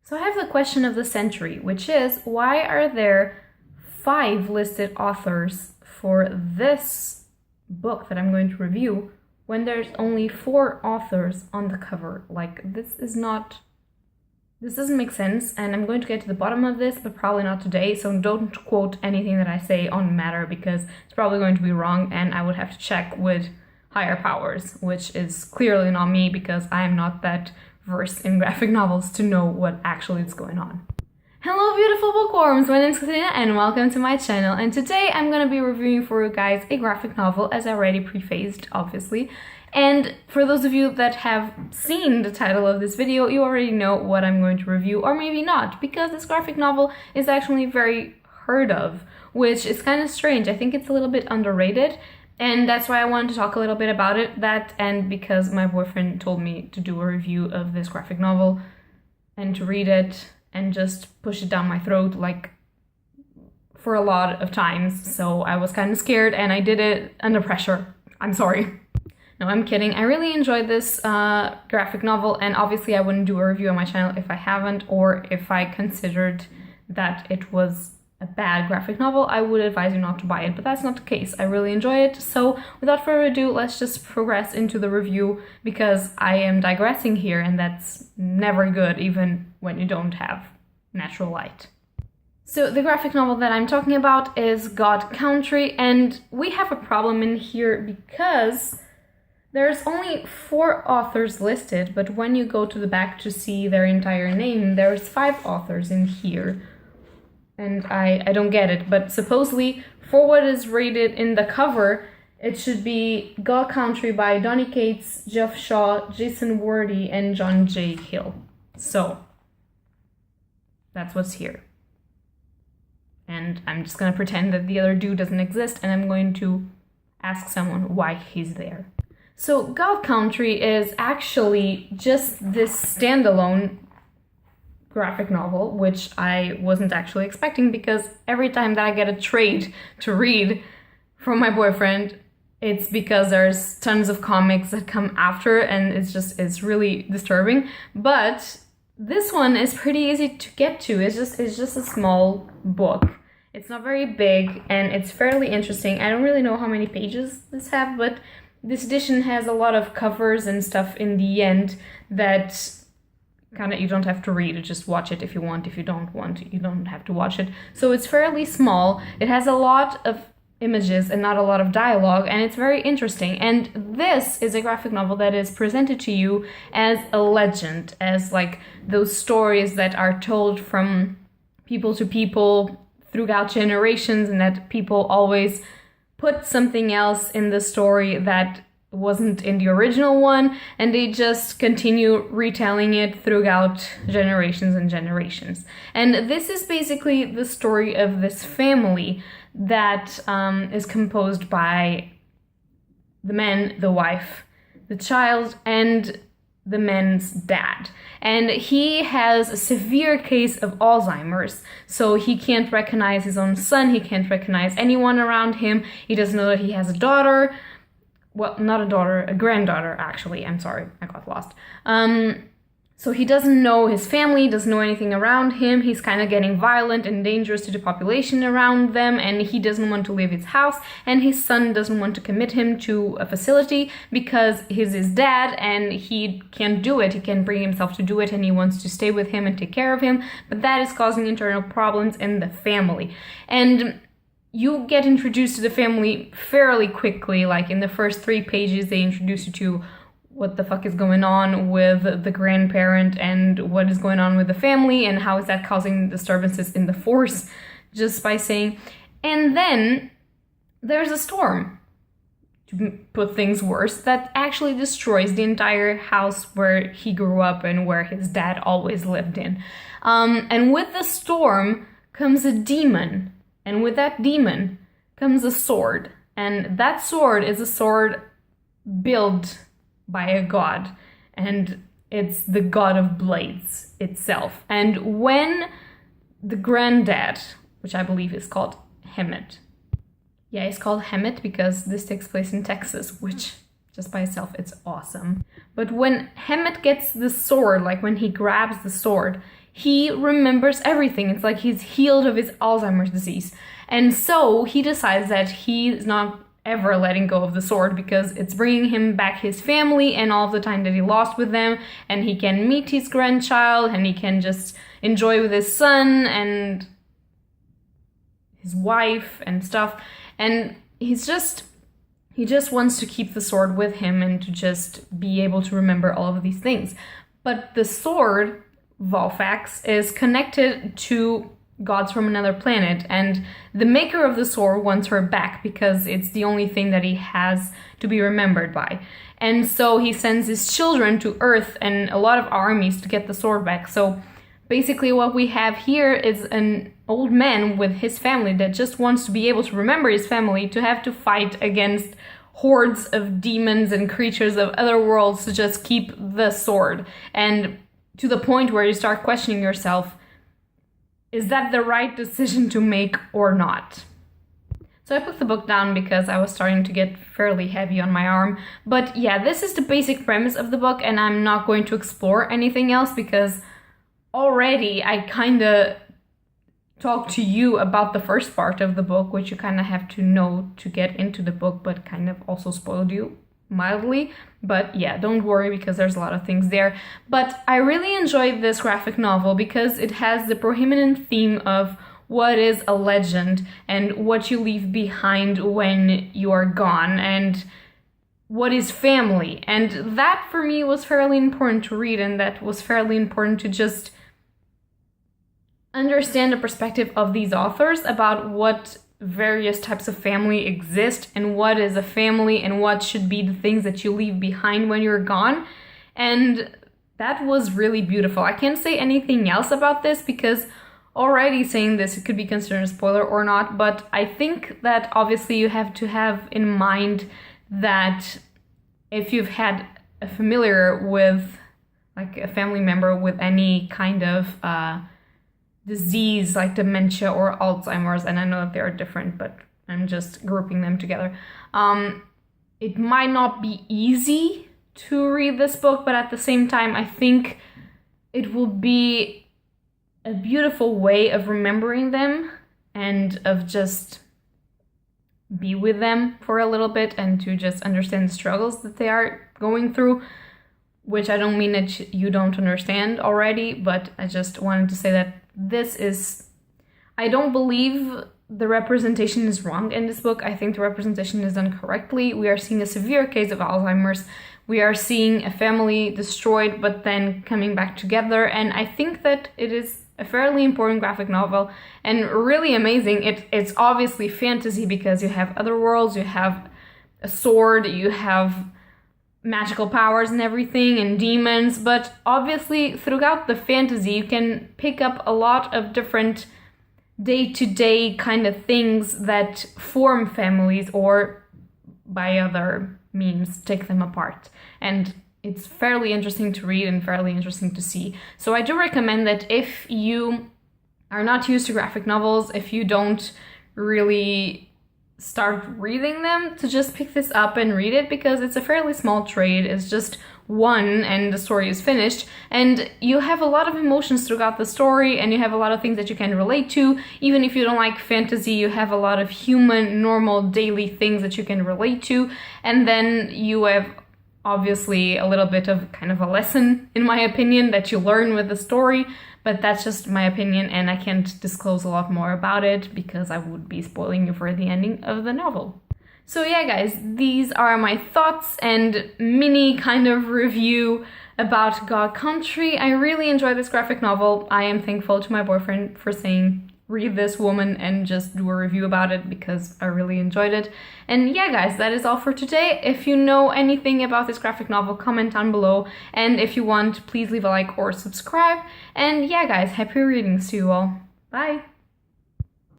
So I have the question of the century, which is, why are there 5 listed authors for this book that I'm going to review when there's only 4 authors on the cover? Like, this doesn't make sense, and I'm going to get to the bottom of this, but probably not today, so don't quote anything that I say on matter, because it's probably going to be wrong, and I would have to check with higher powers, which is clearly not me, because I am not that versed in graphic novels to know what actually is going on. Hello beautiful bookworms, my name is Katarina and welcome to my channel, and today I'm going to be reviewing for you guys a graphic novel, as I already prefaced, obviously. And for those of you that have seen the title of this video, you already know what I'm going to review, or maybe not, because this graphic novel is actually very heard of, which is kind of strange. I think it's a little bit underrated, and that's why I wanted to talk a little bit about it, and because my boyfriend told me to do a review of this graphic novel and to read it and just push it down my throat, like, for a lot of times. So I was kind of scared and I did it under pressure. I'm sorry. No, I'm kidding. I really enjoyed this graphic novel, and obviously I wouldn't do a review on my channel if I haven't, or if I considered that it was a bad graphic novel, I would advise you not to buy it, but that's not the case. I really enjoy it. So without further ado, let's just progress into the review, because I am digressing here, and that's never good, even when you don't have natural light. So the graphic novel that I'm talking about is God Country, and we have a problem in here because there's only 4 authors listed, but when you go to the back to see their entire name, there's 5 authors in here. And I don't get it, but supposedly, for what is rated in the cover, it should be God Country by Donny Cates, Jeff Shaw, Jason Wordy, and John J. Hill. So, that's what's here. And I'm just gonna pretend that the other dude doesn't exist, and I'm going to ask someone why he's there. So, God Country is actually just this standalone graphic novel, which I wasn't actually expecting, because every time that I get a trade to read from my boyfriend, it's because there's tons of comics that come after, and it's really disturbing. But this one is pretty easy to get to. It's just a small book. It's not very big, and it's fairly interesting. I don't really know how many pages this have, but this edition has a lot of covers and stuff in the end that you don't have to read it, just watch it if you want. If you don't want, you don't have to watch it. So it's fairly small. It has a lot of images and not a lot of dialogue, and it's very interesting. And this is a graphic novel that is presented to you as a legend, as like those stories that are told from people to people throughout generations, and that people always put something else in the story that wasn't in the original one, and they just continue retelling it throughout generations and generations. And this is basically the story of this family that is composed by the man, the wife, the child, and the man's dad. And he has a severe case of Alzheimer's, so he can't recognize his own son, he can't recognize anyone around him, he doesn't know that he has a daughter. Well, not a daughter, a granddaughter, actually. I'm sorry, I got lost. So he doesn't know his family, doesn't know anything around him. He's kind of getting violent and dangerous to the population around them, and he doesn't want to leave his house, and his son doesn't want to commit him to a facility because he's his dad and he can't do it. He can't bring himself to do it, and he wants to stay with him and take care of him, but that is causing internal problems in the family. And you get introduced to the family fairly quickly. Like in the first 3 pages, they introduce you to what the fuck is going on with the grandparent and what is going on with the family and how is that causing disturbances in the force, just by saying. And then there's a storm, to put things worse, that actually destroys the entire house where he grew up and where his dad always lived in. And with the storm comes a demon. And with that demon comes a sword. And that sword is a sword built by a god. And it's the god of blades itself. And when the granddad, which I believe is called Hemet. Yeah, it's called Hemet because this takes place in Texas, which just by itself, it's awesome. But when Hemet gets the sword, like when he grabs the sword, he remembers everything. It's like he's healed of his Alzheimer's disease. And so he decides that he's not ever letting go of the sword because it's bringing him back his family and all of the time that he lost with them, and he can meet his grandchild and he can just enjoy with his son and his wife and stuff. And he just wants to keep the sword with him and to just be able to remember all of these things. But the sword, Volfax, is connected to gods from another planet, and the maker of the sword wants her back because it's the only thing that he has to be remembered by. And so he sends his children to Earth and a lot of armies to get the sword back. So basically what we have here is an old man with his family that just wants to be able to remember his family, to have to fight against hordes of demons and creatures of other worlds to just keep the sword. And to the point where you start questioning yourself, is that the right decision to make or not? So I put the book down because I was starting to get fairly heavy on my arm. But yeah, this is the basic premise of the book, and I'm not going to explore anything else because already I kind of talked to you about the first part of the book, which you kind of have to know to get into the book, but kind of also spoiled you mildly. But yeah, don't worry because there's a lot of things there. But I really enjoyed this graphic novel because it has the prominent theme of what is a legend and what you leave behind when you are gone and what is family. And that for me was fairly important to read, and that was fairly important to just understand the perspective of these authors about what various types of family exist and what is a family and what should be the things that you leave behind when you're gone. And that was really beautiful. I can't say anything else about this because already saying this, it could be considered a spoiler or not, but I think that obviously you have to have in mind that if you've had a familiar with, like a family member with any kind of disease like dementia or Alzheimer's, and I know that they are different, but I'm just grouping them together. It might not be easy to read this book, but at the same time, I think it will be a beautiful way of remembering them and of just be with them for a little bit and to just understand the struggles that they are going through, which I don't mean that you don't understand already, but I just wanted to say that this is, I don't believe the representation is wrong in this book. I think the representation is done correctly. We are seeing a severe case of Alzheimer's. We are seeing a family destroyed, but then coming back together. And I think that it is a fairly important graphic novel and really amazing. It's obviously fantasy because you have other worlds, you have a sword, you have magical powers and everything and demons, but obviously throughout the fantasy you can pick up a lot of different day-to-day kind of things that form families or by other means take them apart. And it's fairly interesting to read and fairly interesting to see. So I do recommend that if you are not used to graphic novels, if you don't really start reading them, to just pick this up and read it because it's a fairly small trade. It's just one and the story is finished, and you have a lot of emotions throughout the story and you have a lot of things that you can relate to. Even if you don't like fantasy, you have a lot of human, normal, daily things that you can relate to, and then you have obviously a little bit of kind of a lesson, in my opinion, that you learn with the story. But that's just my opinion, and I can't disclose a lot more about it because I would be spoiling you for the ending of the novel. So yeah, guys, these are my thoughts and mini kind of review about God Country. I really enjoyed this graphic novel. I am thankful to my boyfriend for saying, read this woman and just do a review about it because I really enjoyed it. And yeah, guys, that is all for today. If you know anything about this graphic novel, comment down below. And if you want, please leave a like or subscribe. And yeah, guys, happy readings to you all. Bye!